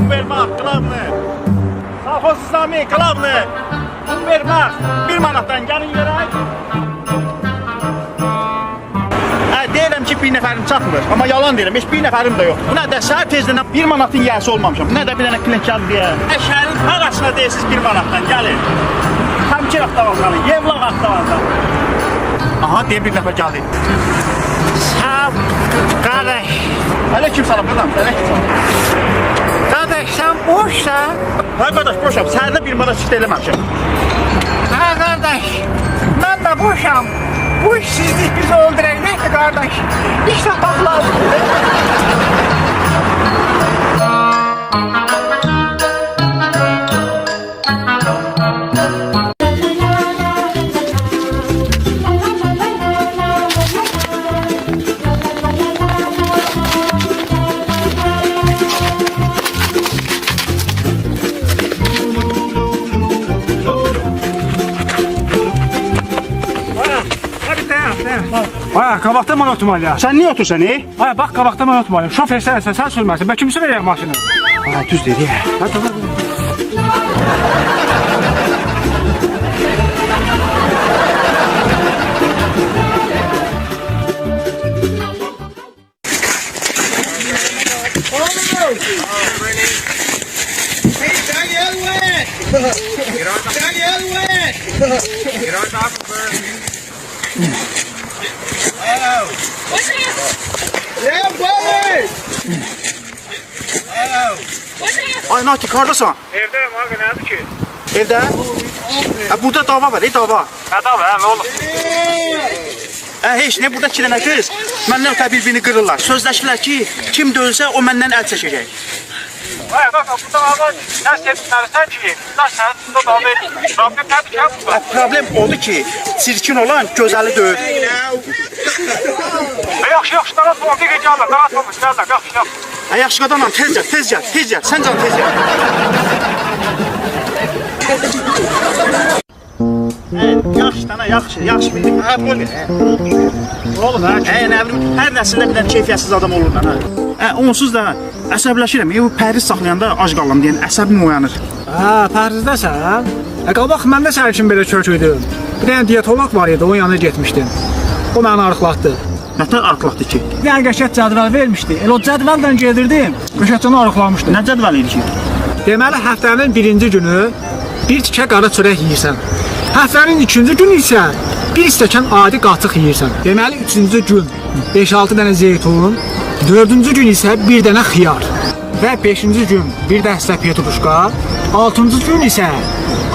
Univermaq, Qlavlı. Safos Sami, Qlavlı. Univermaq, 1 manatdan gəlin görək. Deyirəm ki, bir nəfərim çatmır. Amma yalan deyirəm, heç bir nəfərim də yox. Bu nə də səhər tezdən 1 manatın yiyəsi olmamışam. Bu nə də bir dənə pilləkən deyə. Şəhərin arasına deyirsiniz 1 manatdan, gəlin. Təmkir avtovazalı, Yevlaq avtovazalı. Aha, deyə bir nəfər gəldi. Sağ qardaş. Aleyküm salam, buradan. Aleyküm salam. Qardaş, sən boşsan? Ha, qardaş, boşam. Səhərdə 1 manat çıxdı eləməmişəm. Ha, qardaş, mən də boşam. Bu işsizlik bizi öldürəcəkdir, qardaş. İşte baxlar. Ay, qabaqda mən oturmalıyam. Sən niyə otursan, Ay, bax, qabaqda mən oturmalıyam. Şofer sənsən, sən sürmərsən. Bə kimsə verək maşını. Ha, düz dedi. Ha, tamam. Ay, Natik, haradasan? Evdəyim, abi, nədir ki? Evdə? Burada dava var, dava. Nə dava, nə olur? Heç nə, burada 2 dənə qız məndən ötə bir-birini qırırlar. Sözləşirlər ki, kim döyülsə o məndən əl çəkəcək. Ay, bax, burada abi, sən sevdiklərisən ki, sən üstündə dava edin. Problem nədir ki, bu? Problem odur ki, çirkin olan gözəli döyür. Yaxşı, narahat olma, bir gecə alır, narahat olmuş, gəllər, yaxşı. Yaxşı qadınam, tez gəl. Sən can tez gəl. Yaxşı bildim. Ha, bol ver. Oğlum, hə? Nə bilim, hər nəsildə bir dənə keyfiyyətsiz adam olurlar, ha. Onsuz da əsəbləşirəm. Bu pəriz saxlayanda ac qalam deyən əsəbim oyanır. Hə, pərzizdəsən? Qabaq mən də sənin üçün belə kök idim. Bir dənə diyetolog var idi, onun yanına getmişdim. O məni arıqlatdı. Nətər arıqlatdı ki? Bir dənə qəşət cədvəl vermişdi. Elə o cədvəldən gedirdim, qəşətçəni arıqlamışdı. Nə cədvəl idi ki? Deməli, həftənin 1-ci günü bir tikə qara çörək yeyirsən. Həftənin 2-ci günü isə bir stəkan adi qatıq yeyirsən. Deməli, 3-cü gün 5-6 dənə zeytun, 4-cü gün isə bir dənə xiyar və 5-ci gün bir dəstə petruşka, 6-cı gün isə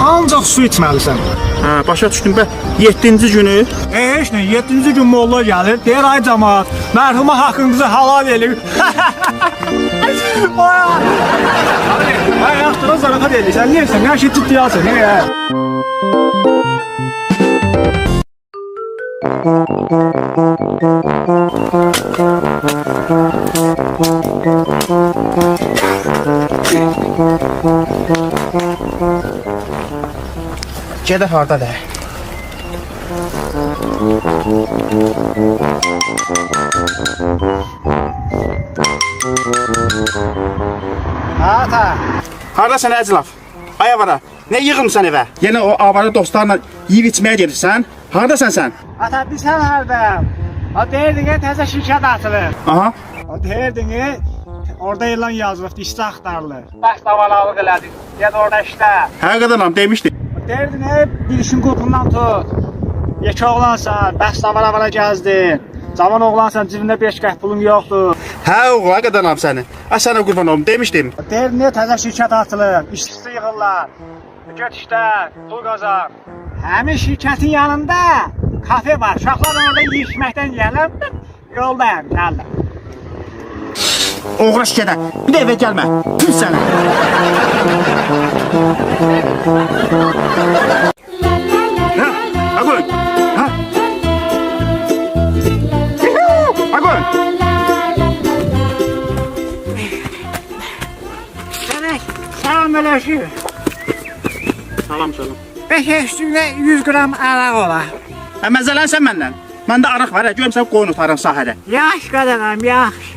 ancaq su içməlisən. Hə, başa düşdüm. 7-ci günü? Heç nə, 7-ci gün molla gəlir, deyir, ay cəmaat, mərhuma haqqınızı halal eləyir. Ay, yaxşıdan zarafat eləyirsən, neyəsən, hər şey ciddi alsın, nəyə? Gedək hardadır? Ata. Hardasan Əclaf? Ay avara, nə yığılmısan evə? Yenə o avara dostlarla yeyib içməyə gedirsən? Hardasan sən? Ata, bilsən hərdən? O deyirdin ki, təzə şirkət açılır. Aha. O deyirdin ki, orada ilan yazılıbdı, işçi axtarılır. Baş davalaalıq elədik, gəl orada işlə. Hə, qadınam, demişdi. Deyirdin, bir işin qurpundan tut. Yekə oğlansan, bəs davara gəzdin. Cavan oğlansan, cibində 5 qəh pulun yoxdur. Hə, oğla qadınam səni. Sənə qurban olum, demişdim. Deyirdin, təzə şirkət açılır, işçisi yığırlar. Göt işlə, pul qazan. Həmin şirkətin yanında kafe var. Uşaqlar orada yiyişməkdən gələm, yoldayım, gəldim. Oğra şikədə, bir də evə gəlmə. Püs sənə. Hə, Aqoy. Hə. Aqoy. Salam əleykum. Salam. 5 üstündə 100 qram araq olar. Məzələnsən məndən. Məndə araq var, görüm sən qoyun otarım sahədə. Yaxşı qadınam, yaxşı.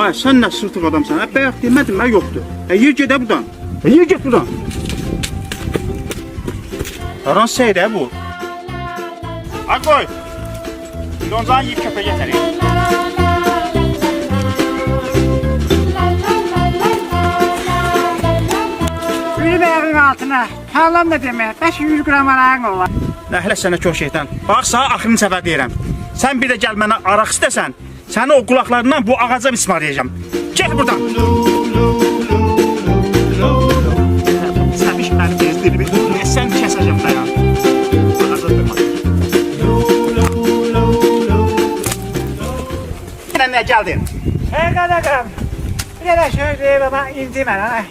Ay sen ne sırtık adamsan? Bayaq demədim mən yoxdur. Yer gedə buradan. Yer get buradan. Aran seydə bu. Ay koy. Donzan yiyip köpeğe yeter. Bir ayağın altına. Sağlam da deme. 500 gram arağın olar. Nəhlə sənə çox şeytan. Bax sana axırıncı səfər deyirəm. Sən bir də gəl mənə araq istəsən, səni o qulaqlarından bu ağaca mismarlayacağam. Get buradan. Sən iş məni bezdirib. Sən kəsəcəm dayan. Ağaca durma. Yenə nə gəldin? Qadağam. Bir dənə söz deyim ama indi mənə.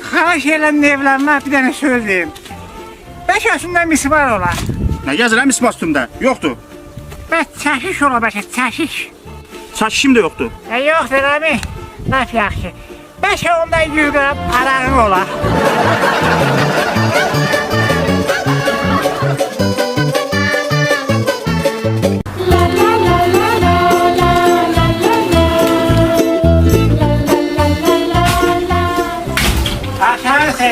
Xahiş eləm evlənmə bir dənə söz deyim. 5 yaşında mismar olar. Nə gəzirəm mismar üstümdə? Yoxdur. Bəs çəşiş ola bəlkə çəşiş. Çəkişim də yoxdur. Yoxdur abi. Laf yaxşı. 5 ondan 100 gram arağın olar. Aşağısı.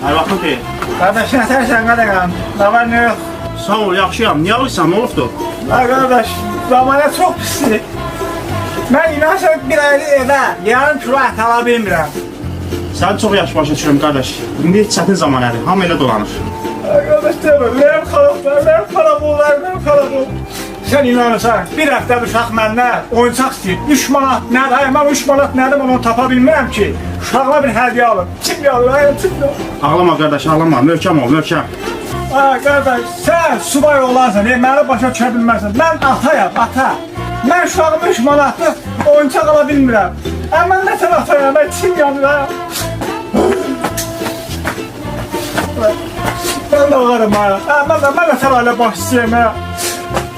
Ay vaxtın xeyir. Kardeş ne tersen qadağam. Ne var ne yok. Sağ ol, yaxşıyam. Niyə alırsan? Nə olubdu? Ha kardeş, zamana çok pisdir. Ben inansan bir ayda evə yarım kilo ət ala bilmirəm. Sən çox yaxşı başa düşürəm qardaş. İndi çətin zamanədir. Hamı elə dolanır. Ha kardeş deme, benim karakter, benim karabollar, benim karabol. Sen inanırsan, bir həftə uşaq məndən oyuncaq istəyir. 3 manat nədir? Ay, mən 3 manat nədir onu tapa bilmirəm ki. Uşağına bir hədiyyə alım. Kim alır? Ay, kim alır? Ağlama qardaş, ağlama. Möhkəm ol, möhkəm. Ha kardeş, sen subay olarsan, məni başa düşə bilmərsən. Mən atayam, ata. Mən uşağıma 3 manatlıq oyuncaq ala bilmirəm. Amma nə sən atayam, mən kim yanır ha? Ben de varım ha. Mən də sən ailə baş istəyəm ha.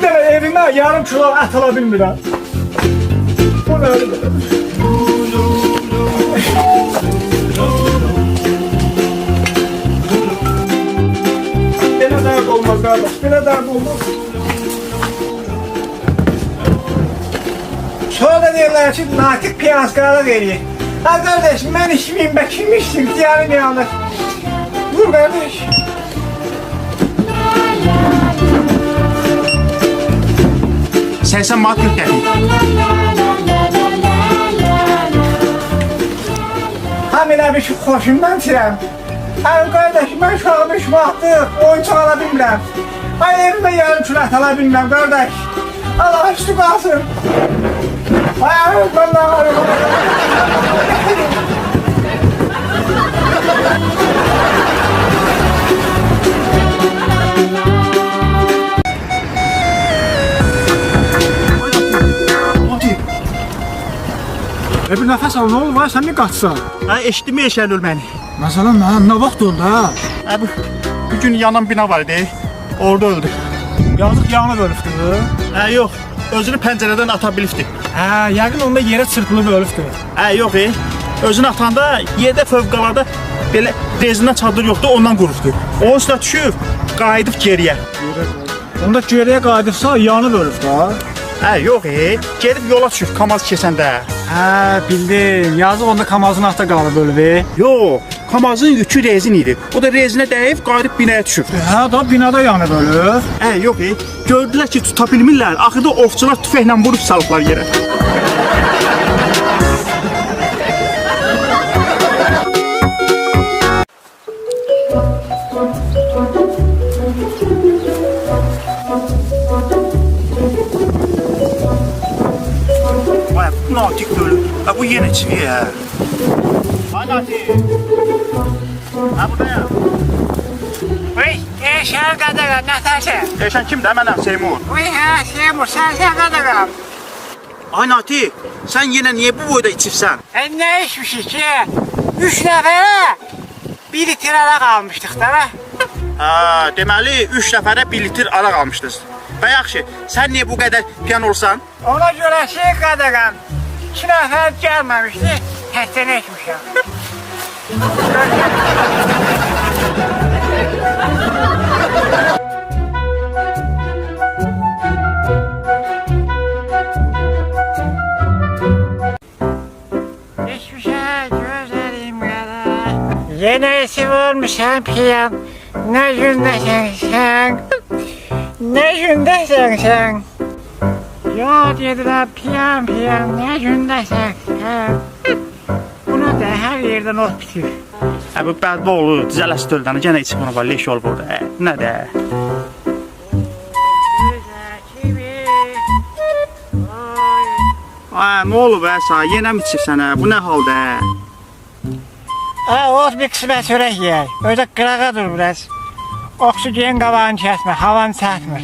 Bir dənə evimə yarım kilo ət ala bilmirəm. Bu nədir? Belə dərd olmaz qardaş, belə dərd olmaz. Sonra da deyirlər ki, natik piyansqalıq eləyir. Ha qardaş, mən işmiyim, bə kim işdir, diyarın yanır. Vur qardaş. Sən manat 40 qəpik. Həminə bir ki, xoşumdan tirəm. Ay qardaş, mən uşağımı 3 manatlıq oyuncaq ala bilmirəm. Ay evimə yarım kilo ət ala bilmirəm qardaş. Allah üstü qalsın. Ay, mən nə varım? Bir nəfəs al, nə olur? Vay, sən mi qaçsan? Ha, eşitdimi eşəlül məni? Məsələn, nə vaxt oldu ha? Ha, bu gün yanan bina var idi. Orada öldü. Yazıq yanıb ölübdür. Ha, yox. Özünü pəncərədən ata bilibdi. Hə, yəqin onda yerə çırpılıb ölübdür. Ha, yox. Özünü atanda yerdə fövqəladə belə rezindən çadır yoxdur, ondan qurubdu. Onun üstünə düşüb, qayıdıb geriyə. Onda geriyə qayıdıbsa yanıb ölüb da. Ha, yox. Gedib yola düşüb Kamaz keçəndə. Hə, bildim. Yazıq onda Kamazın altında qalıb ölüb. Yox. Kamazın yükü rezin idi. O da rezinə dəyib, qayıdıb binaya düşüb. Hə, da binada yanıb ölüb. Hə, yox. Gördülər ki, tuta bilmirlər. Axırda ovçular tüfəklə vurub salıblar yerə. Vay, bu natik ölü. Ha, bu yenə çivi ya. Ay natik. Ha, burada ya. Uy, şəhər qadağam, nə tərsən? Eşən kimdir? Mənəm Seymur. Uy, hə, Seymur, sən qadağam. Ay natik, sən yenə niyə bu boyda içibsən? Nə içmişik ki? 3 nəfərə 1 litr araq almışdıq da. Ha, deməli 3 nəfərə 1 litr araq almışdınız. Və yaxşı, sən niyə bu qədər piyan olsan? Ona görə qadağam. 2 nəfər gəlməmişdi, həssənə içmişəm. Yenisi olmuşam piyan. Ne gündesin sen? Ne gündesin sen? Ya dediler piyan piyan ne gündesin sen? Bunu da her yerden ot bitir. Bu bədba olur, düzələsi döldən, gənə içib ona var, leş olub orada. Nə də? Ay, nə olub sağ? Yenə mi içirsən hə? Bu nə halda? Ot bir qismət çörək yeyək. Öyle qırağa dur biraz. Oksigen qabağını kəsmir, havanı çəkmir.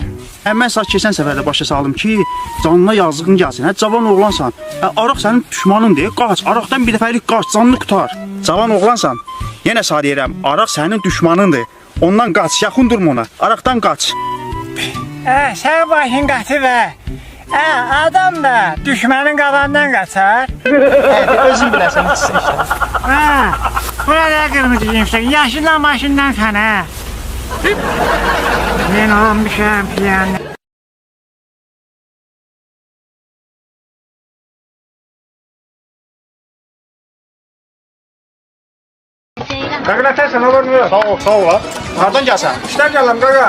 Mən sağ keçən səfərdə başa saldım ki, canına yazığın gəlsin. Hə, cavan oğlansan. Araq sənin düşmanındır. Qaç, araqdan bir dəfəlik qaç, canını qutar. Cavan oğlansan. Yenə sağ deyirəm, araq sənin düşmanındır. Ondan qaç, yaxın durma ona. Araqdan qaç. Sən başın qatı və adam da düşmənin qabağından qaçar. Özün biləsən, içsin işte. Burada qırmızı giymişsən, yaşından başından sən hə. Mən olmuşam piyan. Qaqa nətərsən, olur mu? Sağ ol. Hardan gəlsən? İşdən gələm qaqa.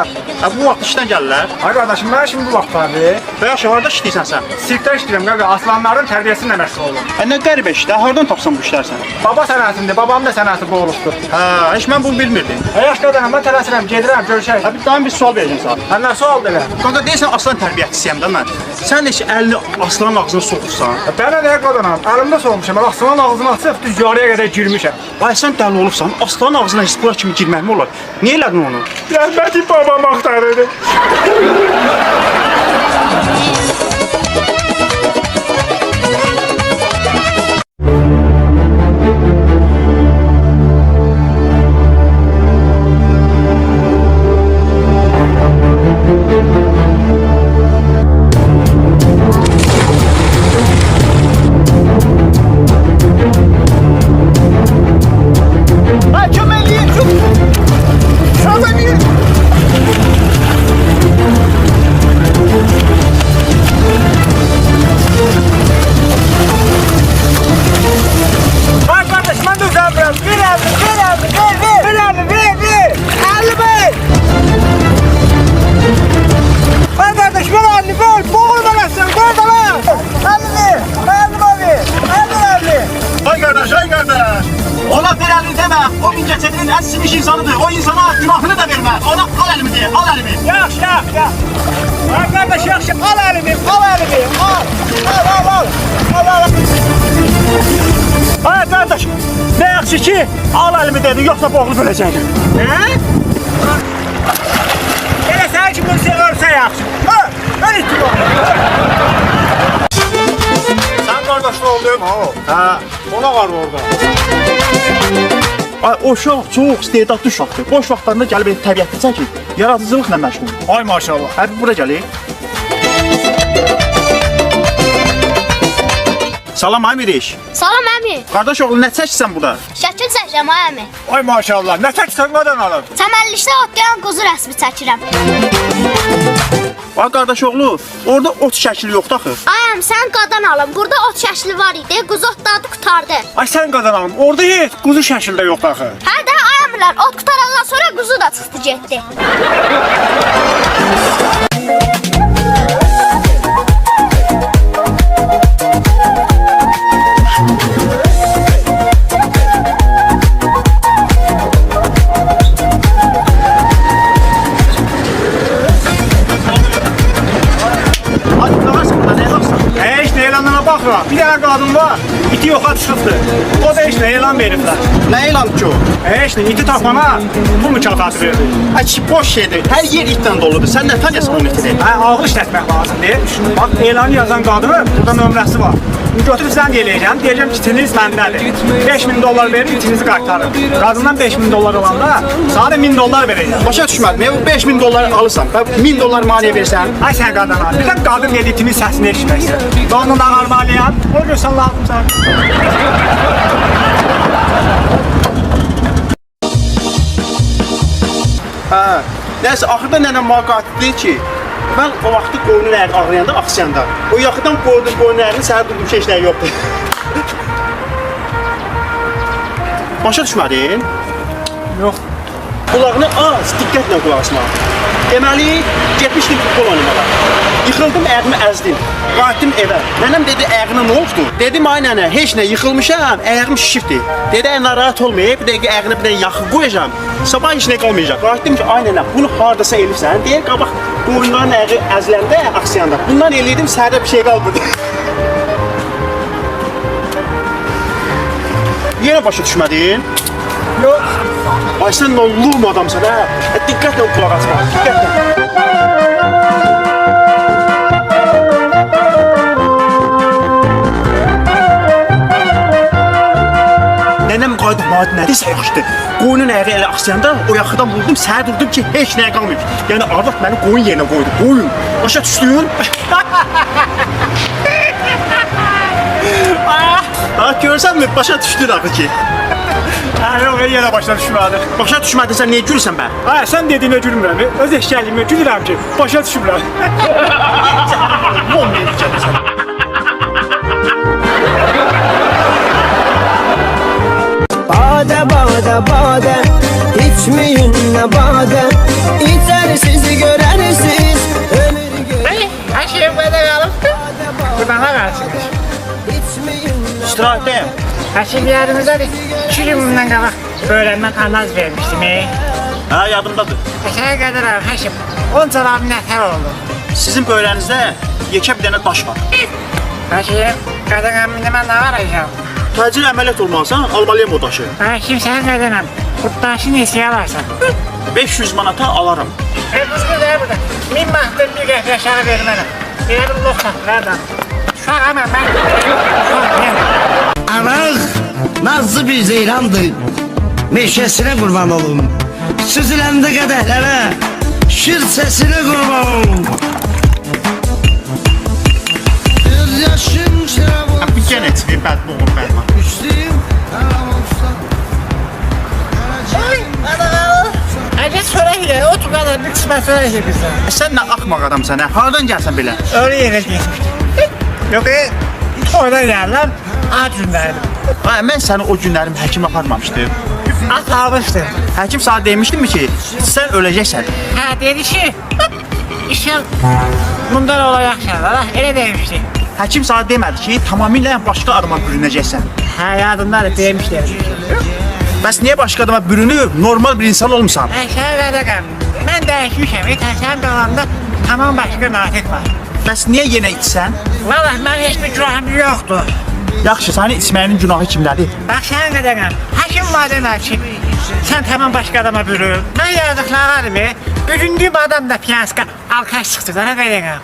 Bu vaxt işdən gəlirlər. Ay qardaşım, mən şimdi bu vaxtlardır. Yaxşı, harda işləyirsən sən? Sirkdə işləyirəm qaqa, aslanların tərbiyəsində məşğul olum. Nə qəribə işdə, hardan tapsan bu işlər sən? Baba sənətindir, babam da sənəti bu olubdur. Heç mən bunu bilmirdim. Yaş qadanım, mən tələsirəm, gedirəm, görüşək. Bir daha bir sual verəcəm sənə. Məndən sual belə. Qaqa deyirsən aslan tərbiyəçisiyəm də mən. Sən də heç əlini aslanın ağzına soxursan. Bənə nə qadanam, əlimdə solmuşam, mən aslanın ağzını açıb düz yarıya qədər girmişəm. Ay sən dəli olubsan, aslanın ağzına heç bura kimi girmək mi olar? Niyə elədin onu? Rəhməti babam axtarırdı. Ay köməkliyin, köməkliyin. Ay qardaş, mən də uzanmıram. Bir əlli. 50 bey. Ay qardaş, ver 50 bey. Boğul mənəsən, ver də lan. 50. Ay qardaş. Ona bir əlini demə, o Mingəçevirin ən simiş insanıdır. O insana günahını da vermə. Ona al əlimi deyə, al əlimi. Yaxşı. Ay qardaş, yaxşı. Al əlimi. Al. Ay qardaş, nə yaxşı ki, al əlimi dedi, yoxsa boğulu böləcəkdim. Nə? Elə sən ki, bunu seversə yaxşı. Mən itibam. Sən qardaşın oldun? Ona var orada. Ay o uşaq çox istedadlı uşaqdır. Boş vaxtlarında gəlib təbiətdə çəkir. Yaradıcılıqla məşğul. Ay maşallah. Həbi bura gəlir. Salam Amiriş. Salam əmi. Qardaş oğlu nə çəkirsən burada? Şəkil çəkirəm ay əmi. Ay maşallah. Nə çəksən qadan alım? Çəmənlikdə otlayan quzu rəsmi çəkirəm. Ay qardaş oğlu, orada ot şəkli yoxdur axı. Ay əmi, sən qadan alım. Burada ot şəkli var idi. Quzu otladı, qutardı. Ay sən qadan alım. Orada heç quzu şəkildə yoxdur axı. Hə də ay əmilər, ot qutarandan sonra quzu da çıxdı getdi. Ay qardaş, burada nə baxsan? Heç nə elanlara baxma. Bir dənə qadın var. İti yoxa çıxıbdı. O da heç nə elan veriblər. Nə elan ki o? Heç nə iti tapana bu mükafatı verdi. Ay ki, boş şeydir. Hər yer itdən doludur. Sən nə tanıyasan o itini? Hə, ağıl işlətmək lazımdır. Bax, elanı yazan qadının burada nömrəsi var. Götürüb sən deyəcəm, deyəcəm ki, itiniz məndədir. 5000 dollar verir, itinizi qaytarır. Qadından 5000 dollar alanda sana da 1000 dollar verəcəm. Başa düşmədim. Bu 5000 dollar alırsan, 1000 dollar maliyyə versən, Ay sən qadın al. Birdən qadın dedi itimin səsini eşitməksən. Donun ağarmalıyam. O görsən lazımsan. hə. Nəsə, axırda nənəm müqatil deyir ki, mən o vaxtı qoyunun ərini ağrıyanda axsiyanda, o yaxıdan qoydum qoyunun ərini, səhər durdum ki, işləri yoxdur. Başa düşmədin? Yox. Qulağını az, diqqətlə qulaq asma. Deməli, getmişdim futbol oynamağa. Yıxıldım, ayağımı əzdim. Qayıtdım evə. Nənəm dedi, ayağına nə oldu? Dedim, ay nənə, heç nə, yıxılmışam, ayağım şişibdi. Dedi, ay narahat olmayıb, bir dəqiqə ayağını bir dənə yaxın qoyacağam. Sabah heç nə qalmayacaq. Qayıtdım ki, ay nənə, bunu hardasa elifsən. Deyir, qabaq qoyunların ayağı əziləndə, aksiyanda. Bundan eləydim, səhərdə bir şey qalmadı. Yenə başa düşmədin? Yox. Ay sən nollum adamsan hə? Diqqətlə qulaq asma, diqqətlə. Nənəm qayıdıb maddi nədirsə yaxşıdır. Qoyunun ayağı elə aksiyanda o yaxıdan vurdum, səhər durdum ki, heç nəyə qalmayıb. Yəni arvad məni qoyun yerinə qoydu, qoyun. Başa düşdün? Görsənmi? Başa düşdün axı ki. Yox, yenə başa düşmədim. Başa düşmədinsə niyə gülürsən bə? Ay, sən dediyinə gülmürəm. Öz eşkəliyimə gülürəm ki, başa düşmürəm. Mom deyəcəm sən. Bade bade bade içmeyin ne bade İçer sizi görersiz ömür gör Her şeyim böyle kalıp buradan da kalsınız. İstirahətdəyəm. Her şey bir yerimizdedir. 2 gün bundan qabaq öğrenmen anaz vermiştim. Hə, yadımdadır. Aşağı kadar abi Haşim. 10 çorabım nətər oldu. Sizin böyrənizdə yekə bir dənə daş var. Haşim, qadın əmində mən nə var ayacağım? Təcil əməliyyat olmalısan, almalıyam o daşı. Haşim, sən qadınam. Qurtdaşı nesiyə alarsan? 500 manata alaram. Qızgı da burada. 1000 manatdan bir qəfə aşağı vermənəm. Elə bir lox satırlardan. Uşaq ama mən... Anaq nazlı bir zeyrandır Meşesine kurban olun Süzülendi kadehlere Şir sesine kurban olun Bir yaşın çırağı Bir gən et, bir bədboğum bədman. Üstüm Hadi çörək ye, otur kadar bir qismət çörək ye bizdən. Sən nə axmaq adamsan hə? Hardan gəlsən belə? Öyle yerə geçmişdim. Yok oradan geldim. Ad gündəydim. Ha, mən səni o günlərim həkim aparmamışdım. At almışdı. Həkim sana demişdimi ki, sən öləcəksən. Ha dedi ki, işin bundan olacak şeyler. Öyle demişti. Həkim sana demədi ki, tamamilə başqa adama bürünəcəksən. Ha yadımdadır demişler. Bəs niyə başqa adama bürünüb, normal bir insan olmusan? Aşağı kadar ben değişmişim. İtersen dolanda tamam başka natik var. Bəs niyə yenə içsən? Vallahi ben hiçbir günahım yoktu. Yaxşı, səni içməyinin günahı kimlədir? Bak sen kadarım. Hakim madem ki sen tamam başka adama bürün. Ben yazdıklarımı büründüğüm adam da piyanska alkaş çıktı. Sana kadarım.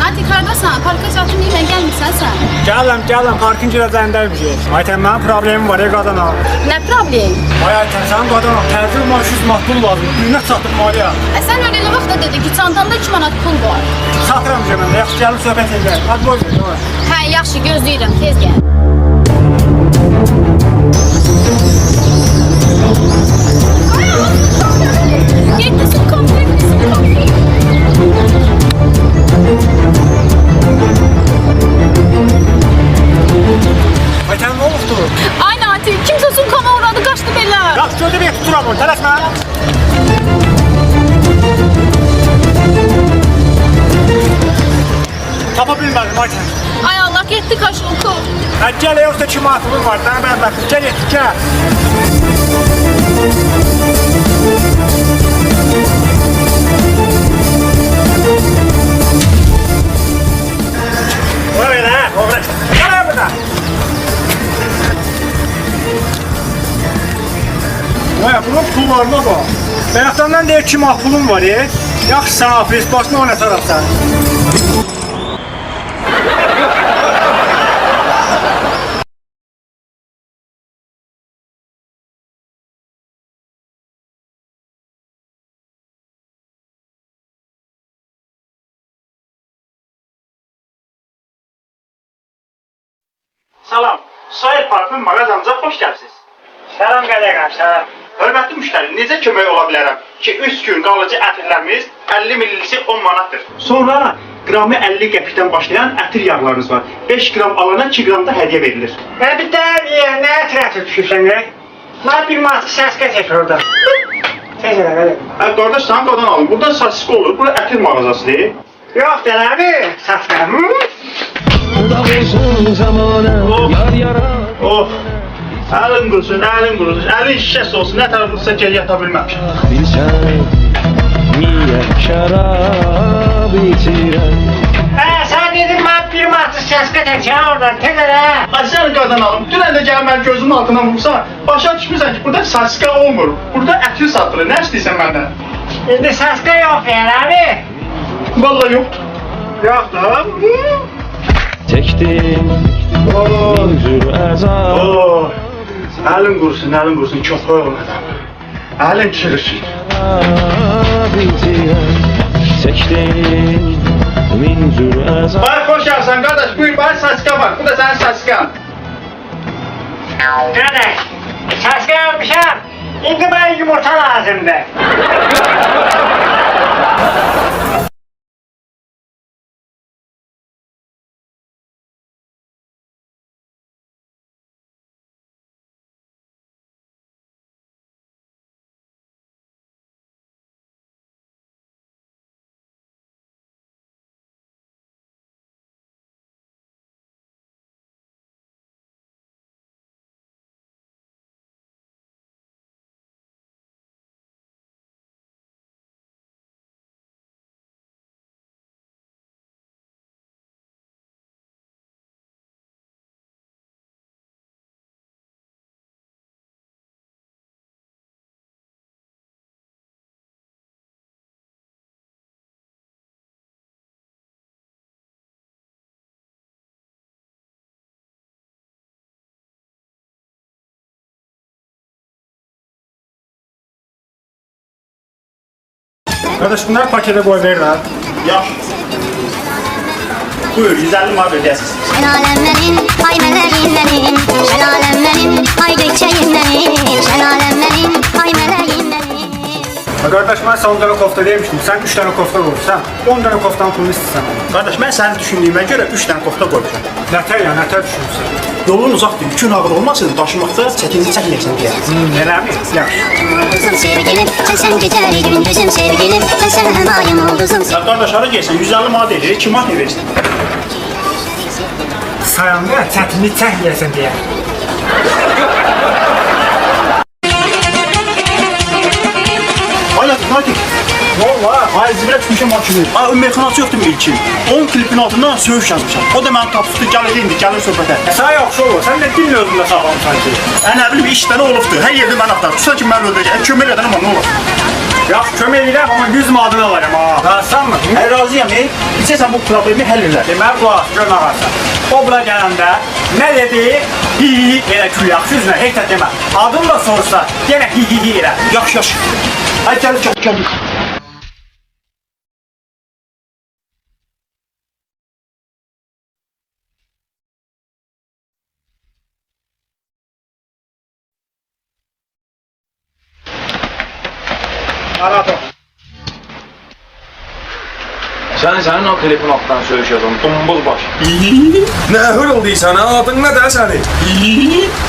Nati qardaşsan, parka çatım yemək gəlmirsən sən? Gələm, parkın girəcəyindəymişik. Aytən, mənim problemim var, qadına. Nə problem? Ay Aytən, sənin qadına təcil marşuz mahbul lazım. Düyünə çatdırmalıyam. Sən öyle nə vaxtda dedin ki, çantanda 2 manat pul var. Satıram mən, yaxşı gəlib söhbət edək. Hadi boy ver. Hə, yaxşı, gözləyirəm, tez gəl. Getdisin, Aytən, nə olubdu? Ay Nati, kimsə sulkana uğradı, qaçdı belə. Yaxşı, gördüm, tuturam onu, tələsmə. Tapa bilmədim, Aytən. Ay Allah, getdi kaşılkı. Gəl, yoxsa 2 manatımız var, daha mən baxım. Gəl, gəl. Bura belə, obra. Gəl burada. Vay, bunun pullarına bak. Bayaqdan deyir 2 manat pulum var, Yaxşı, sən afiyet, başına oynataraq sən. Salam, Sahil Parkın mağazamıza xoş gəlsiniz. Salam qələm, salam. Hörmətli müştəri, necə kömək ola bilərəm ki, 3 gün qalıcı ətirlərimiz 50 millisi 10 manatdır. Sonra qramı 50 qəpikdən başlayan ətir yağlarınız var. 5 qram alana 2 qram da hədiyyə verilir. Bir də nə ətrafı düşürsən? Mən bir manat səskə çək orada. Çək elə. Qardaş, sən qadan alın. Burada sasiska olur. Burada ətir mağazasıdır. Yox dələbi, səskə. Oh, əlin qurusun, əlin qurusun. Əlin şişəsi olsun. Nə tərəfdirsə gel yata bilməmişəm. Sən dedin mən bir manat səskə çəkəcəm oradan. Tez elə. Ay sən qadan alım. Dünən də gəlib mənim gözümün altına vursan, başa düşmürsən ki, burada sasiska olmur. Burada ətir satılır. Nə istəyirsən məndən? İndi səskə yox dələbi. Vallahi yoxdur. Yoxdur. Çektim minzur azab. Oh, əlin qurusun, çox qoyğun adam. Əlin çürüsün. Çektim minzur azab. Bay xoş gəlsən qardaş, buyur, bay sasiska var. Bu da sənin sasiskan. Qardaş, səskə yapmışam. İndi mənə yumurta lazımdır. Qardaş, bunları paketə qoy ver də. Yaxşı. Buyur, 150 manat ödəyəsiniz. Şelalem benim, ay meleğim benim. Şelalem benim, ay gökçeyim benim. Şelalem benim, ay meleğim benim. Qardaş, mən sən 10 dənə kofta demişdim. Sən 3 dənə kofta qoyursan, 10 dənə koftanın pulunu istəsən. Qardaş, mən sənin düşündüyümə görə 3 dənə kofta qoymuşam. Nətər düşünürsən? Yolun uzaqdır, yükün ağır olmasın, daşımaqda çətinlik çəkməyəsən deyə. Eləmi? Yaxşı. Olduzum sevgilim, sen geceli gündüzüm sevgilim. Sen hem ayım olduzum. Ya qardaş, hara gəlsən, 150 manat edir, kim manat verirsən? Sayanda çətinlik çəkməyəsən deyə. Hala, Natik. Valla. Ay, zibirə düşmüşəm makini. Ay, meyxanası yoxdur mu ilkin? 10 klipin altından söyüş yazmışam. O da mənim tapışdı, gəlir söhbətə. Sən yaxşı olur, sən də dilin özündə sağlamsan ki. Nə bilim, işdən olubdur, hər yerdə mən axtar. Tutsa ki, mən öldürəcək, kömək edən amma nə olur? Yaxşı, kömək edirəm, amma 100 manatını alarım ha. Razısan mı? Razıyam, içəsən bu problemi həll edər. Deməli, qulaq, görün ağarsan. O bura gələndə nə dedi? Hi-hi-hi elə külyaqsız üzrə, heç də demə. Adını da sorsa, yenə hi-hi-hi elə. Yaxşı, yaxşı. Ay, gəl. Arato. Sənin o telefon altından söyüş yazan dombul baş. Nə hır olduysan, adın nədir sənin?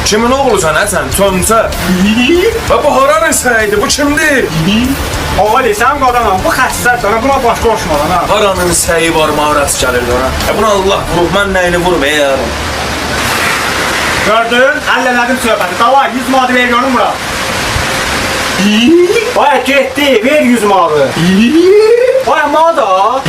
Kimin oğlusan sən, çömçə? Və bu haranın səyidi, bu kimdir? Oğul, sən qadanam, bu xəstədir sana, buna baş qoşma lan ha. Haranın səyi var, mağarası gəlir ona. Buna Allah vurub, mən nəyini vurub, yarım. Gördün, həllələdim söhbəti, davay, 100 manatı ver görün bura. Vay getdi, ver 100 manatı. Vay amma da.